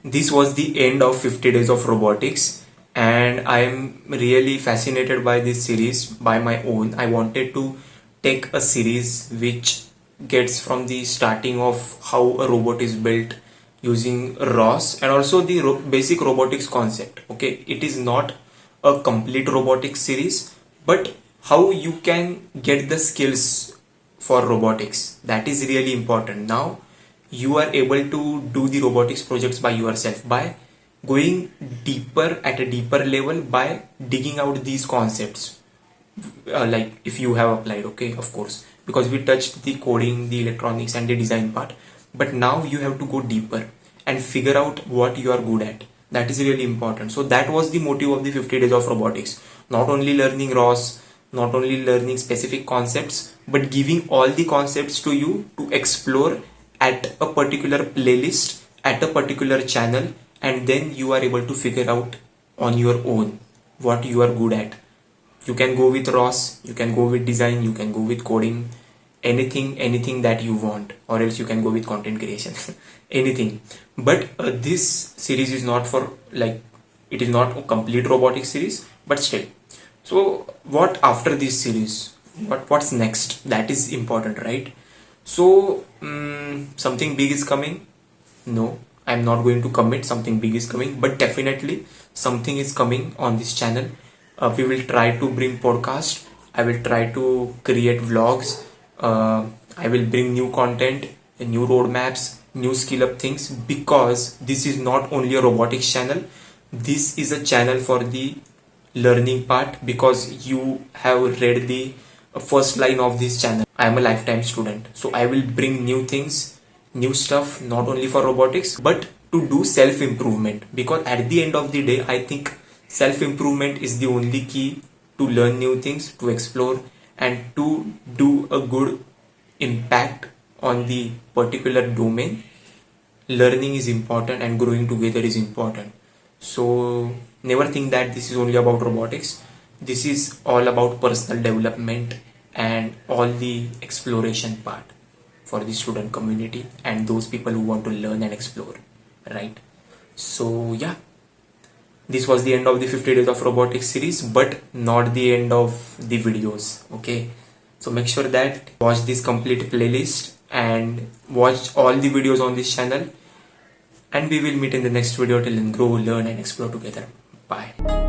this was the end of 50 days of robotics, and I'm really fascinated by this series by my own. I wanted to take a series which gets from the starting of how a robot is built using ROS and also the basic robotics concept. Okay, it is not a complete robotics series, but how you can get the skills for robotics, that is really important. Now you are able to do the robotics projects by yourself by going deeper at a deeper level by digging out these concepts, like if you have applied, okay, of course, because we touched the coding, the electronics and the design part, but now you have to go deeper and figure out what you are good at. That is really important. So that was the motive of the 50 days of robotics, not only learning ROS, not only learning specific concepts, but giving all the concepts to you to explore at a particular playlist, at a particular channel, and then you are able to figure out on your own what you are good at. You can go with ROS, you can go with design, you can go with coding, anything that you want, or else you can go with content creation, anything. But this series is not for, like, it is not a complete robotics series, but still. So what after this series? What's next? That is important, right? So something big is coming. No, I'm not going to commit something big is coming, but definitely something is coming on this channel. We will try to bring podcast. I will try to create vlogs. I will bring new content, new roadmaps, new skill up things, because this is not only a robotics channel. This is a channel for the learning part, because you have read the first line of this channel. I am a lifetime student, so I will bring new things, new stuff, not only for robotics, but to do self-improvement, because at the end of the day, I think self-improvement is the only key to learn new things, to explore, and to do a good impact on the particular domain. Learning is important and growing together is important. So never think that this is only about robotics. This is all about personal development and all the exploration part for the student community and those people who want to learn and explore, right? So yeah, this was the end of the 50 days of robotics series, but not the end of the videos. Okay, so make sure that watch this complete playlist and watch all the videos on this channel, and we will meet in the next video. Till then, grow, learn and explore together. Bye.